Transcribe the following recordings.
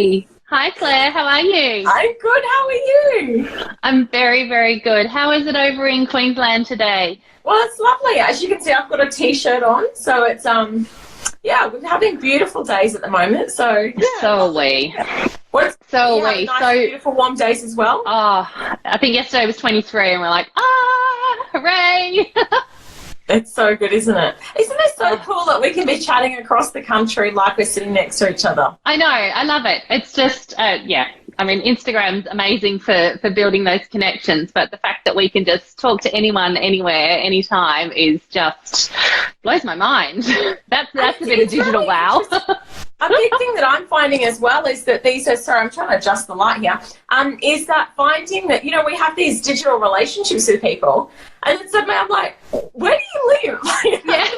Hey. Hi, Claire. How are you? I'm good. How are you? I'm very, very good. How is it over in Queensland today? Well, it's lovely. As you can see, I've got a t-shirt on, so it's yeah, we're having beautiful days at the moment. So yeah, So are we. So are we. Nice, beautiful warm days as well. Oh, I think yesterday was 23, and we're like, hooray! It's so good, isn't it? Isn't it so cool that we can be chatting across the country like we're sitting next to each other? I know. I love it. It's just, yeah. I mean, Instagram's amazing for building those connections, but the fact that we can just talk to anyone, anywhere, anytime is just blows my mind. That's a bit of digital wow. A big thing that I'm finding as well is that these are, sorry, I'm trying to adjust the light here, is that finding that, we have these digital relationships with people, and then suddenly I'm like, where do you live? Yeah.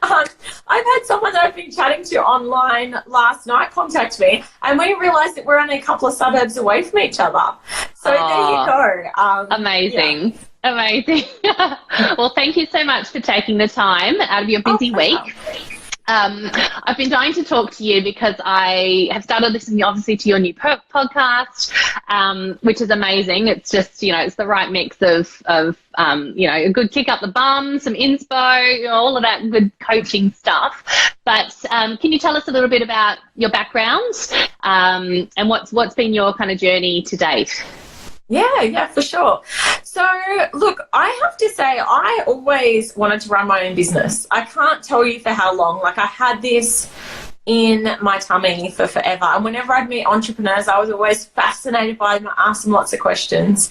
I've had someone that I've been chatting to online last night contact me, and we realised that we're only a couple of suburbs away from each other. So there you go. Amazing. Yeah. Amazing. Well, thank you so much for taking the time out of your busy week. I've been dying to talk to you because I have started listening, obviously, to your new podcast, which is amazing. It's just, it's the right mix of a good kick up the bum, some inspo, all of that good coaching stuff. But can you tell us a little bit about your background and what's been your kind of journey to date? Yeah, for sure. So, look, I have to say I always wanted to run my own business. I can't tell you for how long. Like, I had this in my tummy for forever. And whenever I'd meet entrepreneurs, I was always fascinated by them. I asked them lots of questions.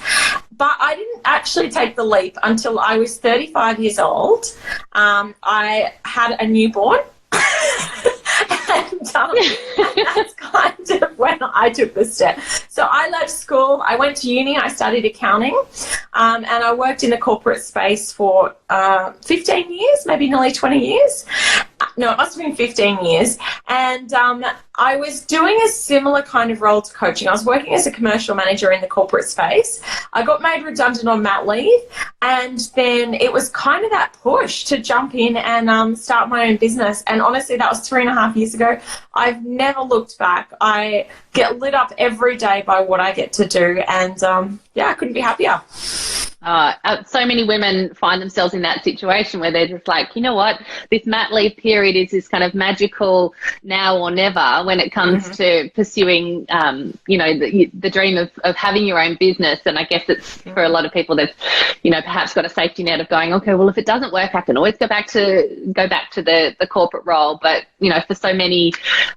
But I didn't actually take the leap until I was 35 years old. I had a newborn. And that's kind of when I took the step. So I left school, I went to uni, I studied accounting, and I worked in the corporate space for 15 years, maybe nearly 20 years. No, it must have been 15 years. And I was doing a similar kind of role to coaching. I was working as a commercial manager in the corporate space. I got made redundant on mat leave, and then it was kind of that push to jump in and start my own business. And honestly, that was 3.5 years ago. I've never looked back. I get lit up every day by what I get to do, and I couldn't be happier. So many women find themselves in that situation where they're just like, you know what, this mat leave period is this kind of magical now or never when it comes to pursuing, the dream of having your own business. And I guess it's for a lot of people that's, perhaps got a safety net of going, okay, well, if it doesn't work, I can always go back to the corporate role. But, for so many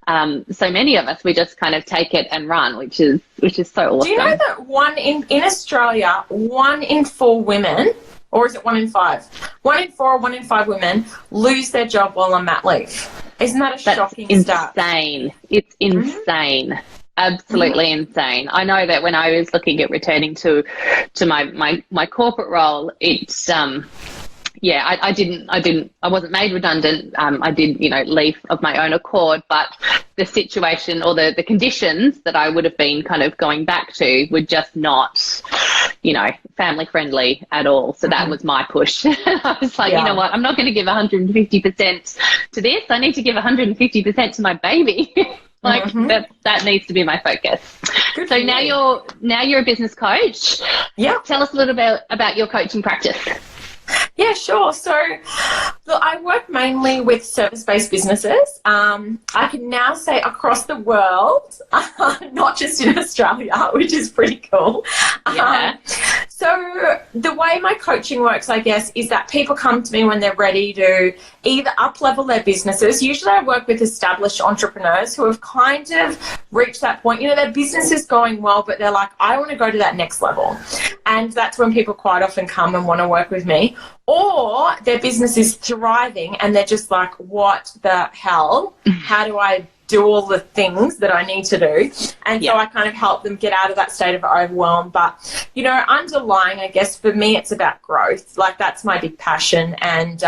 of us, we just kind of take it and run, which is so awesome. Do you know that in Australia, 1 in 4 women, or is it 1 in 5? 1 in 4 or 1 in 5 women lose their job while on mat leave. Isn't that a shocking stat? Insane. It's insane. Absolutely insane. I know that when I was looking at returning to my corporate role, it's I wasn't made redundant. I did, leave of my own accord, but the situation or the conditions that I would have been kind of going back to were just not, family friendly at all. So that was my push. I was like, you know what, I'm not going to give 150% to this. I need to give 150% to my baby. That needs to be my focus. Good so now you're a business coach. Yeah. Tell us a little bit about your coaching practice. Yeah, sure. So, look, I work mainly with service-based businesses. I can now say across the world, not just in Australia, which is pretty cool. Yeah. So the way my coaching works, I guess, is that people come to me when they're ready to either up-level their businesses. Usually I work with established entrepreneurs who have kind of reached that point. Their business is going well, but they're like, I want to go to that next level. And that's when people quite often come and want to work with me. Or their business is thriving and they're just like, what the hell? How do I do all the things that I need to do? And so I kind of help them get out of that state of overwhelm. But, underlying, I guess, for me, it's about growth. Like, that's my big passion, and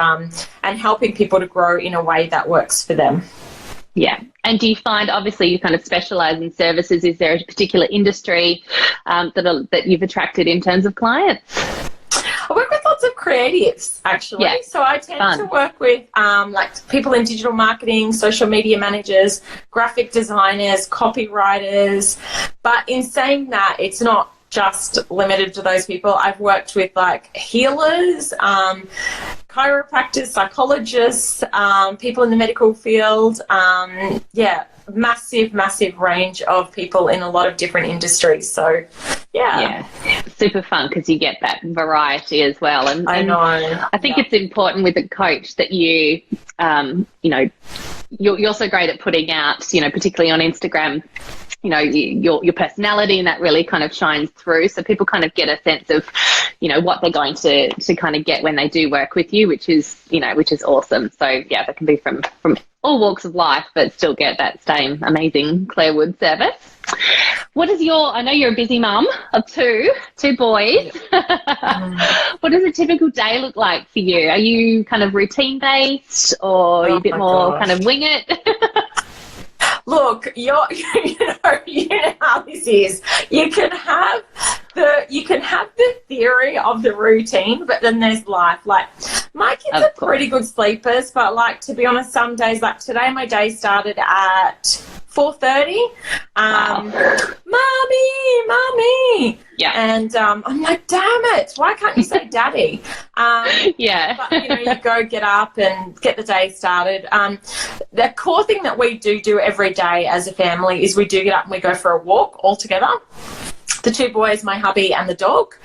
helping people to grow in a way that works for them. Yeah. And do you find, obviously, you kind of specialize in services. Is there a particular industry that you've attracted in terms of clients? I work with lots of creatives, actually. Yeah. So I tend to work with like people in digital marketing, social media managers, graphic designers, copywriters. But in saying that, it's not just limited to those people. I've worked with like healers, chiropractors, psychologists, people in the medical field. Massive range of people in a lot of different industries. So yeah, super fun because you get that variety as well. And I know. I think it's important with a coach that you, you're so great at putting out, particularly on Instagram, your personality, and that really kind of shines through. So people kind of get a sense of, what they're going to kind of get when they do work with you, which is awesome. So yeah, that can be from all walks of life, but still get that same amazing Clare Wood service. What is I know you're a busy mum of two boys. What does a typical day look like for you? Are you kind of routine based, or are you a bit more kind of wing it? Look, you know how this is. You can have the theory of the routine, but then there's life. Like, my kids are pretty good sleepers, but like, to be honest, some days, like today, my day started at 4:30. Mommy. Yeah. And I'm like, damn it, why can't you say daddy? Yeah. But, you go get up and get the day started. The core thing that we do every day as a family is we do get up and we go for a walk all together. The two boys, my hubby, and the dog.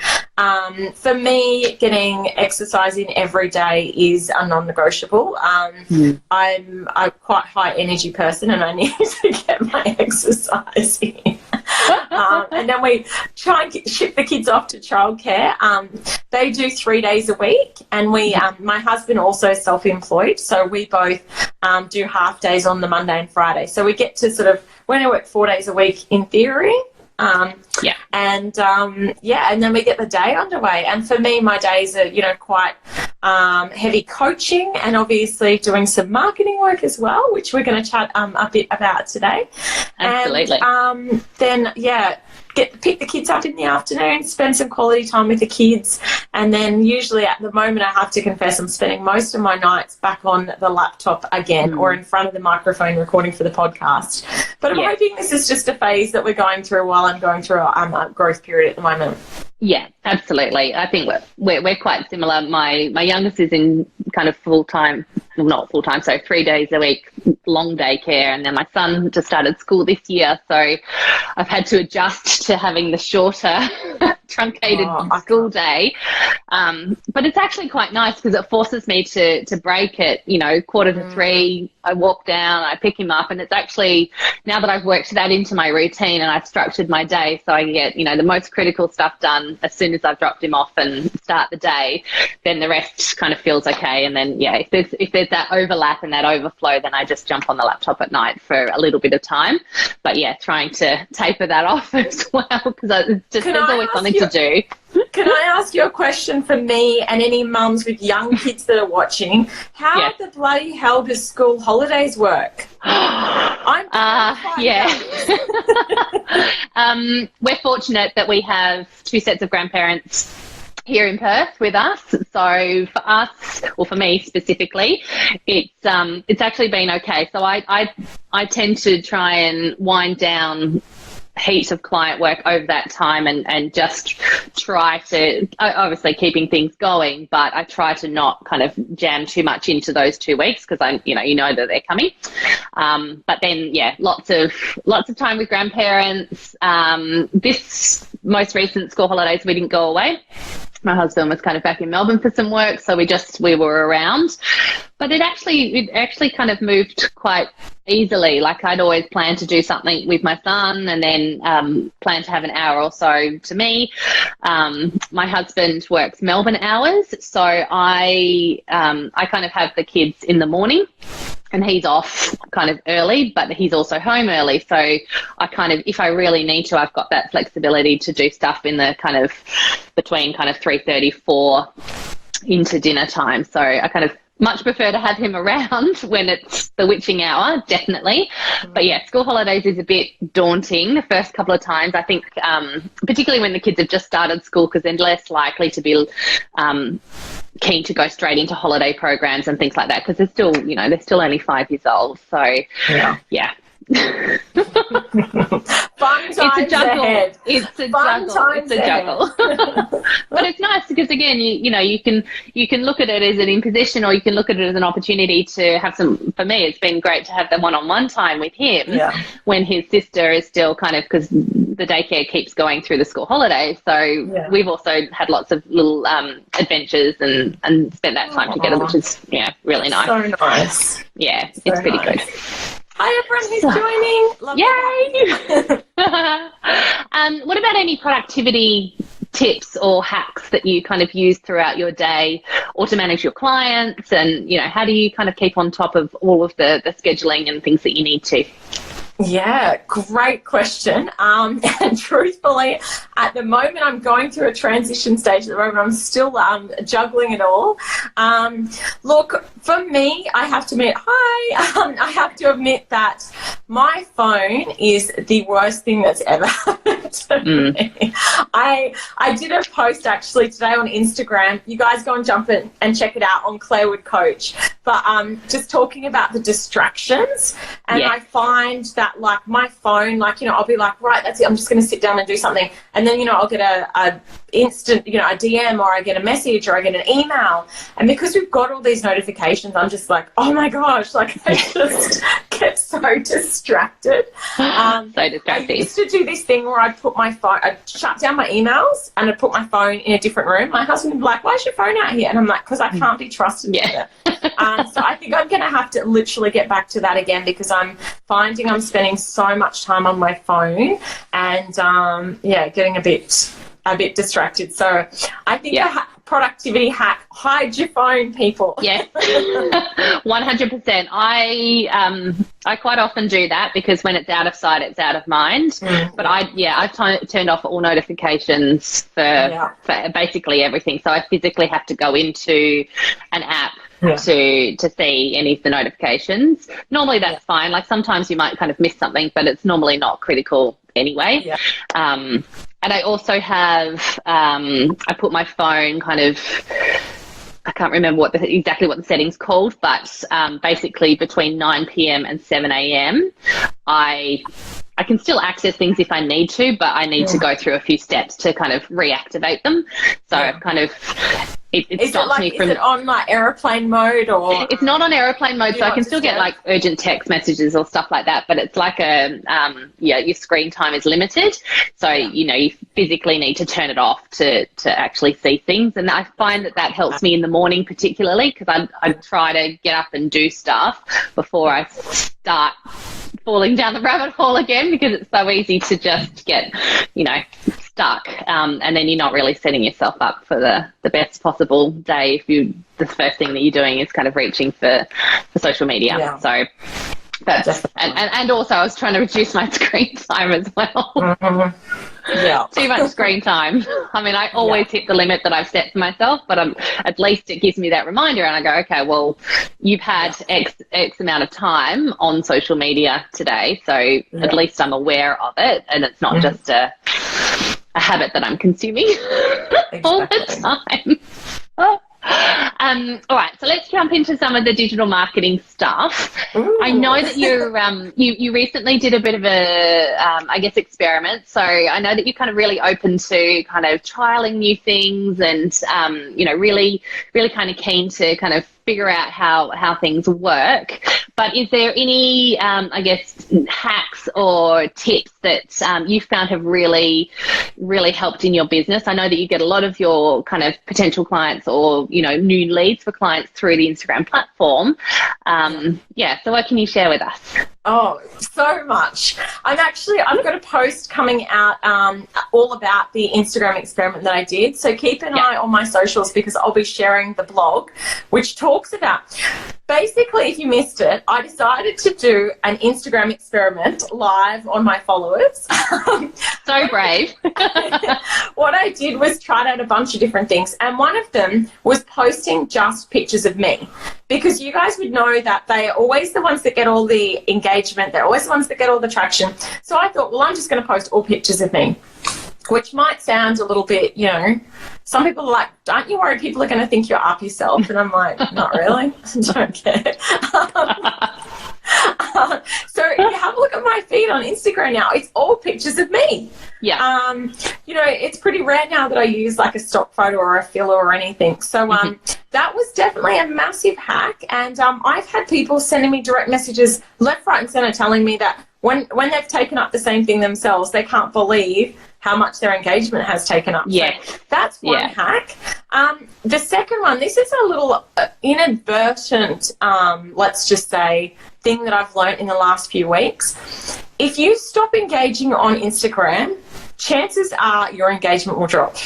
For me, getting exercise in every day is a non-negotiable. I'm a quite high energy person, and I need to get my exercise in. And then we try and ship the kids off to childcare. They do 3 days a week, and my husband also is self-employed, so we both do half days on the Monday and Friday. So we get to we only work 4 days a week in theory. And then we get the day underway. And for me, my days are, quite heavy coaching, and obviously doing some marketing work as well, which we're going to chat a bit about today. Absolutely. And then pick the kids up in the afternoon, spend some quality time with the kids, and then usually at the moment, I have to confess, I'm spending most of my nights back on the laptop again, or in front of the microphone recording for the podcast. But I'm hoping this is just a phase that we're going through while I'm going through a growth period at the moment. Yeah, absolutely. I think we're quite similar. My youngest is in kind of full-time, well, not full-time, so 3 days a week, long daycare, and then my son just started school this year, so I've had to adjust to having the shorter truncated school day. But it's actually quite nice because it forces me to break it, 2:45. I walk down, I pick him up, and it's actually, now that I've worked that into my routine and I've structured my day so I get, the most critical stuff done as soon as I've dropped him off and start the day, then the rest kind of feels okay. And then, if there's that overlap and that overflow, then I just jump on the laptop at night for a little bit of time. But trying to taper that off as well, because there's always something to do. Can I ask you a question for me and any mums with young kids that are watching? How the bloody hell does school holidays work? We're fortunate that we have two sets of grandparents here in Perth with us. So for us, or for me specifically, it's actually been okay. So I tend to try and wind down heaps of client work over that time and just try to, obviously keeping things going, but I try to not kind of jam too much into those 2 weeks because you know that they're coming. But then, lots of time with grandparents. This most recent school holidays, we didn't go away. My husband was kind of back in Melbourne for some work, so we were around. But it actually kind of moved quite easily. Like, I'd always planned to do something with my son, and then planned to have an hour or so to me. My husband works Melbourne hours, so I kind of have the kids in the morning. And he's off kind of early, but he's also home early. So I kind of, if I really need to, I've got that flexibility to do stuff in the kind of between kind of 3:30, 4 into dinner time. So I kind of much prefer to have him around when it's the witching hour, definitely. But school holidays is a bit daunting the first couple of times. I think particularly when the kids have just started school, because they're less likely to be keen to go straight into holiday programs and things like that, because they're still only 5 years old. So yeah. Fun times it's a juggle. ahead. It's a Fun juggle. It's a juggle. But it's nice because, again, you can look at it as an imposition, or you can look at it as an opportunity to have some. For me, it's been great to have the one-on-one time with him when his sister is still kind of, because the daycare keeps going through the school holidays. So we've also had lots of little adventures and spent that time together, which is really nice. So nice. Yeah, it's pretty good. Hi, everyone who's joining. Yay! What about any productivity tips or hacks that you kind of use throughout your day, or to manage your clients? And, how do you kind of keep on top of all of the scheduling and things that you need to? Yeah, great question. And truthfully, at the moment, I'm going through a transition stage at the moment. I'm still juggling it all. Look, for me, I have to admit, I have to admit that my phone is the worst thing that's ever happened to me. I did a post actually today on Instagram. You guys go and jump in and check it out on Clare Wood Coach. But just talking about the distractions, and I find that like my phone, I'll be like, right, that's it, I'm just going to sit down and do something, and then I'll get a instant, a DM, or I get a message, or I get an email, and because we've got all these notifications, I'm just like, oh my gosh, I just get so distracted. So distracting. I used to do this thing where I'd shut down my emails and I'd put my phone in a different room. My husband would be like, why is your phone out here? And I'm like, because I can't be trusted with it. So I think I'm going to have to literally get back to that again, because I'm finding I'm spending so much time on my phone and getting a bit distracted. So I think a productivity hack: hide your phone, people. Yeah, 100%. I quite often do that, because when it's out of sight, it's out of mind. But I've turned off all notifications for basically everything. So I physically have to go into an app to see any of the notifications. Normally that's fine. Like sometimes you might kind of miss something, but it's normally not critical anyway. And I also have, I put my phone kind of, I can't remember exactly what the setting's called, but basically between 9 p.m. and 7 a.m. I can still access things if I need to, but I need to go through a few steps to kind of reactivate them. So I've kind of... It stops me from... Is it on like airplane mode, or...? It's not on airplane mode, so I can still get like urgent text messages or stuff like that, but it's like your screen time is limited. So, you physically need to turn it off to actually see things. And I find that helps me in the morning particularly, because I try to get up and do stuff before I start falling down the rabbit hole again, because it's so easy to just get, stuck, and then you're not really setting yourself up for the best possible day if the first thing that you're doing is kind of reaching for social media. So that's and also I was trying to reduce my screen time as well. Too much screen time. I mean, I always hit the limit that I've set for myself, but at least it gives me that reminder, and I go, okay, well, you've had X amount of time on social media today, so at least I'm aware of it, and it's not just a habit that I'm consuming all the time. All right, so let's jump into some of the digital marketing stuff. I know that you recently did a bit of a experiment. So I know that you're kind of really open to kind of trialing new things, and really kind of keen to kind of figure out how things work. But is there any hacks or tips that you found have really helped in your business? I know that you get a lot of your kind of potential clients or new leads for clients through the Instagram platform. So what can you share with us? Oh, so much. I've got a post coming out all about the Instagram experiment that I did. So keep an eye on my socials, because I'll be sharing the blog, which talks about, basically, if you missed it, I decided to do an Instagram experiment live on my followers. So brave. What I did was try out a bunch of different things, and one of them was posting just pictures of me, because you guys would know that they are always the ones that get all the engagement. They're always the ones that get all the traction. So I thought, well, I'm just going to post all pictures of me. which might sound a little bit, you know, some people are like, don't you worry, people are going to think you're up yourself. And I'm like, not really. Don't care. So if you have a look at my feed on Instagram now, it's all pictures of me. Yeah. You know, it's pretty rare now that I use like a stock photo or a filler or anything. So that was definitely a massive hack. And I've had people sending me direct messages left, right and centre telling me that when they've taken up the same thing themselves, they can't believe how much their engagement has taken up. Yeah. So that's one hack. The second one, this is a little inadvertent, let's just say, thing that I've learned in the last few weeks. If you stop engaging on Instagram, chances are your engagement will drop.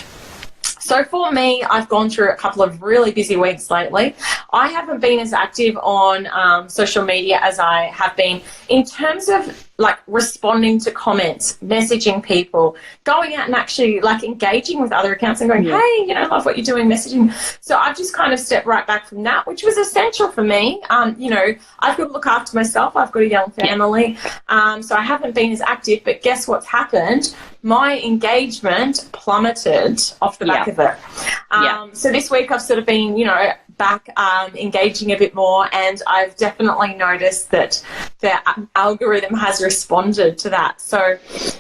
So for me, I've gone through a couple of really busy weeks lately. I haven't been as active on social media as I have been in terms of like responding to comments, messaging people, going out and actually like engaging with other accounts and going, hey, you know, love what you're doing, messaging. So I've just kind of stepped right back from that, which was essential for me. You know, I've got to look after myself. I've got a young family. So I haven't been as active, but guess what's happened? My engagement plummeted off the back of it. So this week I've sort of been, you know, back engaging a bit more, and I've definitely noticed that the algorithm has responded to that. So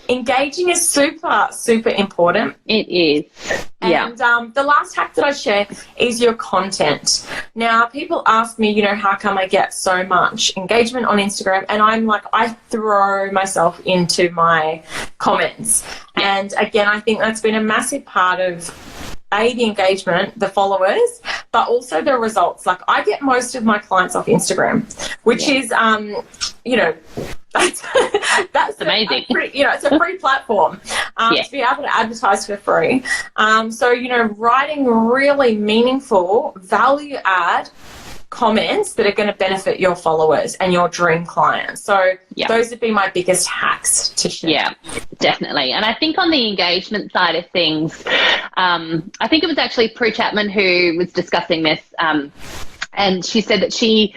engaging is super, super important. It is. And the last hack that I share is your content. Now, people ask me, you know, how come I get so much engagement on Instagram? And I'm like, I throw myself into my comments. And again, I think that's been a massive part of the engagement, the followers, but also the results. Like I get most of my clients off Instagram, which is, you know, that's amazing. It's a free platform to be able to advertise for free. So, you know, writing really meaningful value add comments that are going to benefit your followers and your dream clients. So those would be my biggest hacks to share. Yeah, definitely. And I think on the engagement side of things, I think it was actually Prue Chapman who was discussing this, and she said that she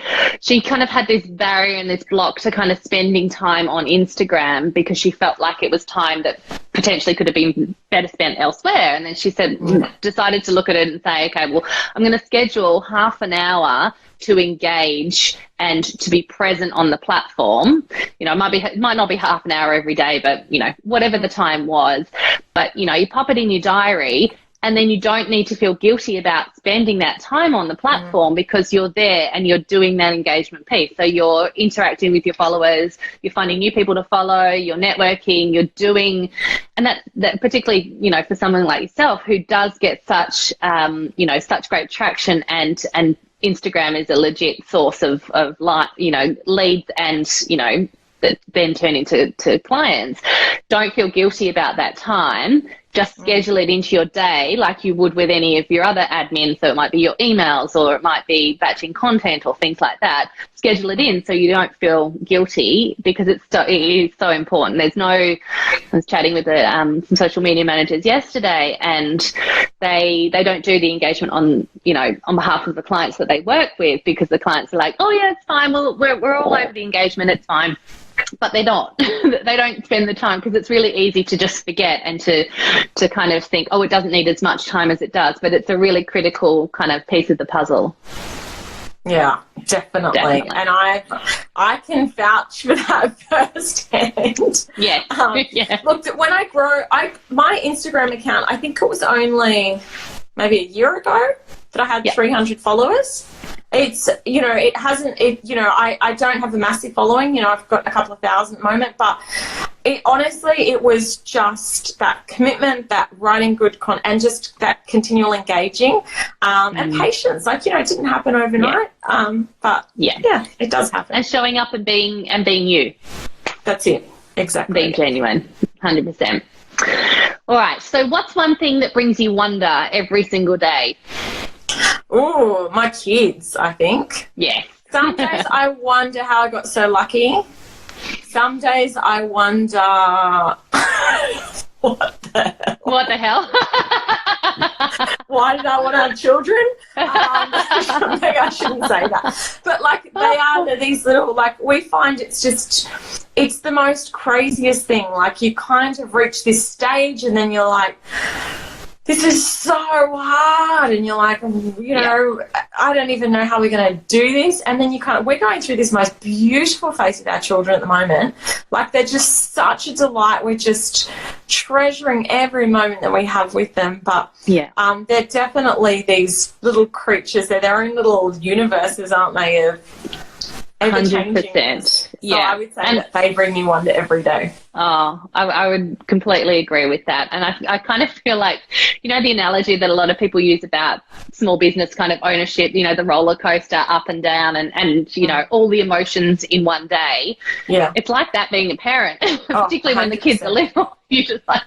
kind of had this barrier and this block to kind of spending time on Instagram because she felt like it was time that potentially could have been better spent elsewhere. And then she said, decided to look at it and say, okay, well, I'm going to schedule half an hour to engage and to be present on the platform. You know, it might not be half an hour every day, but, you know, whatever the time was. But, you know, you pop it in your diary, and then you don't need to feel guilty about spending that time on the platform because you're there and you're doing that engagement piece. So you're interacting with your followers, you're finding new people to follow, you're networking, you're doing, and that particularly, you know, for someone like yourself who does get such, you know, such great traction and Instagram is a legit source of you know, leads and, you know, that then turn into clients. Don't feel guilty about that time. Just schedule it into your day like you would with any of your other admins. So it might be your emails or it might be batching content or things like that. Schedule it in so you don't feel guilty because it is so important. I was chatting with some social media managers yesterday, and they don't do the engagement on behalf of the clients that they work with because the clients are like, oh yeah, it's fine. We're all over the engagement. It's fine. But they're not. They don't spend the time because it's really easy to just forget and to kind of think, oh, it doesn't need as much time as it does. But it's a really critical kind of piece of the puzzle. Yeah, definitely. And I can vouch for that firsthand. Yeah. Look, when I grow, my Instagram account, I think it was only maybe a year ago that I had 300 followers. It's, you know, I don't have a massive following, you know, I've got a couple of thousand at the moment, but it was just that commitment, that writing good content, and just that continual engaging, and patience. Like, you know, it didn't happen overnight, but it does happen. And showing up and being you. That's it. Exactly. Being genuine, 100%. All right. So what's one thing that brings you wonder every single day? Oh, my kids, I think. Yeah. Some days I wonder how I got so lucky. Some days I wonder what the hell. Why did I want to have children? Maybe I shouldn't say that. But, like, they are these little, like, we find it's the most craziest thing. Like, you kind of reach this stage and then you're like, this is so hard, and you're like, you know, I don't even know how we're going to do this. And then we're going through this most beautiful phase with our children at the moment. Like, they're just such a delight. We're just treasuring every moment that we have with them. But they're definitely these little creatures. They're their own little universes, aren't they? Of 100%. So I would say that they bring me wonder every day. Oh, I would completely agree with that. And I kind of feel like, you know, the analogy that a lot of people use about small business kind of ownership, you know, the roller coaster up and down and you know, all the emotions in one day. Yeah. It's like that being a parent, particularly when the kids are little. You just like,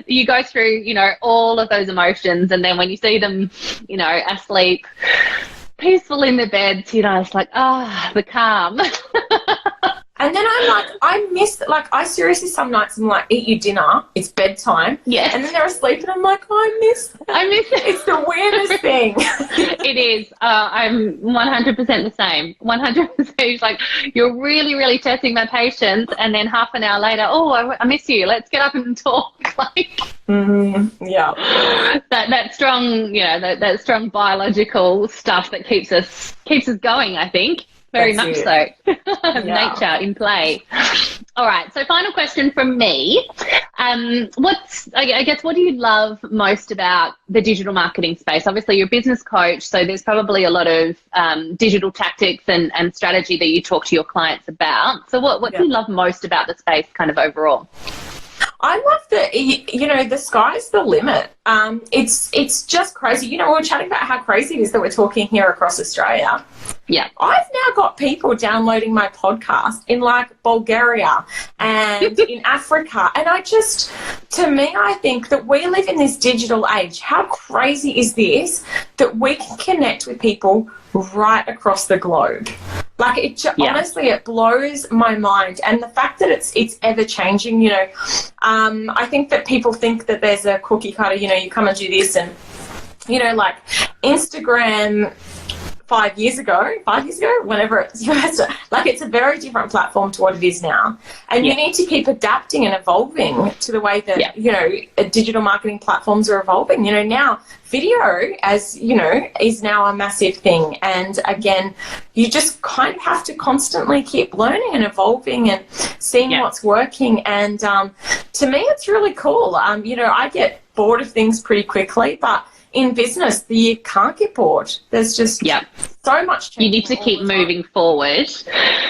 you go through, you know, all of those emotions. And then when you see them, you know, asleep, peaceful in their beds, you know, it's like, the calm. And then I'm like, I seriously, some nights I'm like, eat your dinner, it's bedtime. Yeah. And then they're asleep and I'm like, I miss it. It's the weirdest thing. It is. I'm 100% the same. 100%. It's like, you're really, really testing my patience. And then half an hour later, I miss you. Let's get up and talk. Like, that strong, you know, that strong biological stuff that keeps us going, I think. Very much so. Nature in play. All right. So final question from me. I guess, what do you love most about the digital marketing space? Obviously, you're a business coach, so there's probably a lot of digital tactics and strategy that you talk to your clients about. So what do you love most about the space kind of overall? I love that, you know, the sky's the limit. It's just crazy. You know, we were chatting about how crazy it is that we're talking here across Australia. Yeah. I've now got people downloading my podcast in, like, Bulgaria and in Africa. And I think that we live in this digital age. How crazy is this that we can connect with people right across the globe? Like, honestly, it blows my mind. And the fact that it's ever changing, you know, I think that people think that there's a cookie cutter, you know, you come and do this, and, you know, like Instagram 5 years ago, whenever it's like, it's a very different platform to what it is now. And you need to keep adapting and evolving to the way that, you know, digital marketing platforms are evolving. You know, now video, as you know, is now a massive thing. And again, you just kind of have to constantly keep learning and evolving and seeing what's working. And to me, it's really cool. You know, I get bored of things pretty quickly, but in business, you can't get bored. There's just so much change. You need to keep moving forward.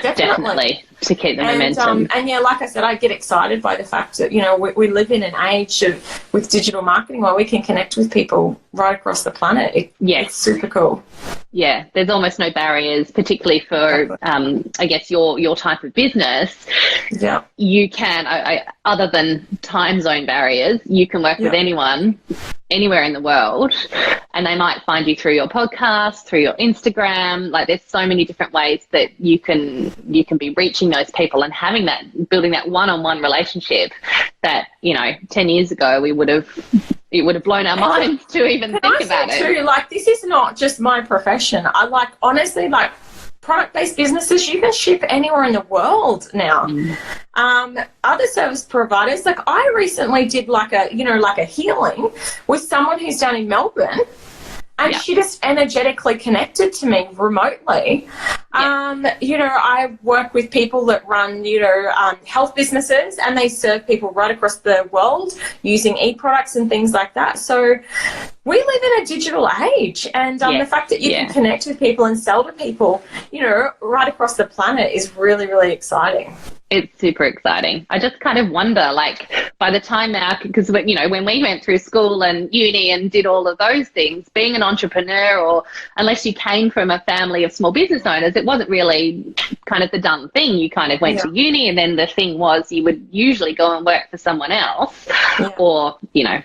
Definitely. To keep the momentum. And yeah, like I said, I get excited by the fact that, you know, we live in an age with digital marketing where we can connect with people right across the planet. It's super cool. Yeah, there's almost no barriers, particularly for, I guess, your type of business. Yeah. You can, other than time zone barriers, you can work with anyone, anywhere in the world, and they might find you through your podcast, through your Instagram. Like, there's so many different ways that you can be reaching those people and building that one-on-one relationship that, you know, 10 years ago it would have blown our minds to even think about it. Too, like, this is not just my profession. I honestly, product-based businesses, you can ship anywhere in the world now. Other service providers, like, I recently did a healing with someone who's down in Melbourne, and she just energetically connected to me remotely. You know, I work with people that run, you know, health businesses, and they serve people right across the world using e-products and things like that. So we live in a digital age, and the fact that you can connect with people and sell to people, you know, right across the planet is really, really exciting. It's super exciting. I just kind of wonder, like, by the time now, because, you know, when we went through school and uni and did all of those things, being an entrepreneur, or unless you came from a family of small business owners, it wasn't really kind of the done thing. You kind of went to uni, and then the thing was you would usually go and work for someone else or, you know,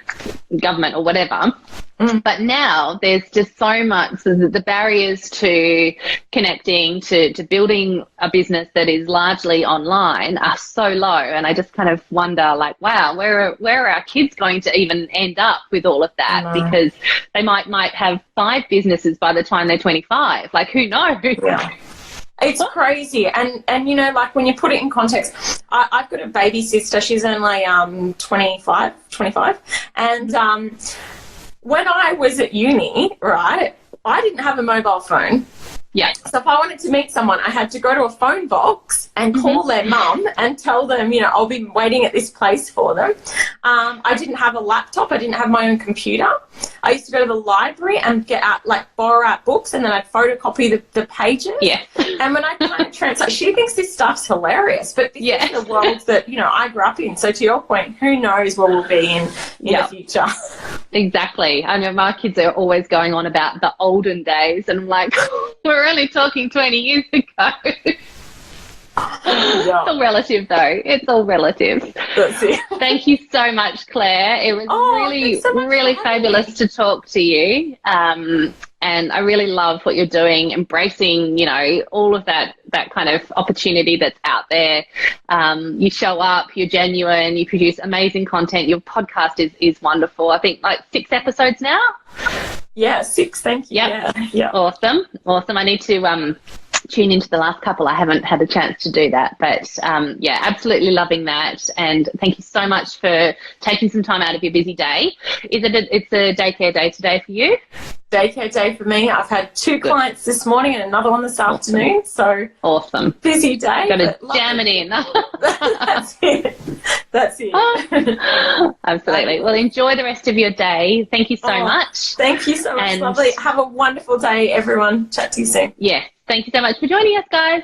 government or whatever. But now there's just so much, so the barriers to connecting, to building a business that is largely online are so low. And I just kind of wonder, like, wow, where are our kids going to even end up with all of that? Because they might have 5 businesses by the time they're 25. Like, who knows? Yeah. It's crazy. And you know, like, when you put it in context, I've got a baby sister. She's only 25. And when I was at uni, right, I didn't have a mobile phone. Yeah. So if I wanted to meet someone, I had to go to a phone box and call their mum and tell them, you know, I'll be waiting at this place for them. I didn't have a laptop. I didn't have my own computer. I used to go to the library and get out, like, borrow out books, and then I'd photocopy the pages. Yeah. And when I kind of translate, she thinks this stuff's hilarious, but this is the world that, you know, I grew up in. So to your point, who knows where we'll be in the future. Exactly. I know my kids are always going on about the olden days, and I'm like, we're only talking 20 years ago. It's all relative, though. It's all relative. That's it. Thank you so much, Claire. It was really fabulous to talk to you. And I really love what you're doing, embracing, you know, all of that kind of opportunity that's out there. You show up, you're genuine, you produce amazing content. Your podcast is wonderful. I think like 6 episodes now. Yeah, 6. Thank you. Yep. Yeah. Awesome. I need to tune into the last couple. I haven't had a chance to do that, but yeah, absolutely loving that. And thank you so much for taking some time out of your busy day. It's a daycare day today for you? Daycare day for me. I've had 2 clients this morning and another one this afternoon. So awesome. Busy day. Got to jam it in. That's it. Absolutely. Well, enjoy the rest of your day. Thank you so much. Thank you so much. Lovely. Have a wonderful day, everyone. Chat to you soon. Yeah. Thank you so much for joining us, guys.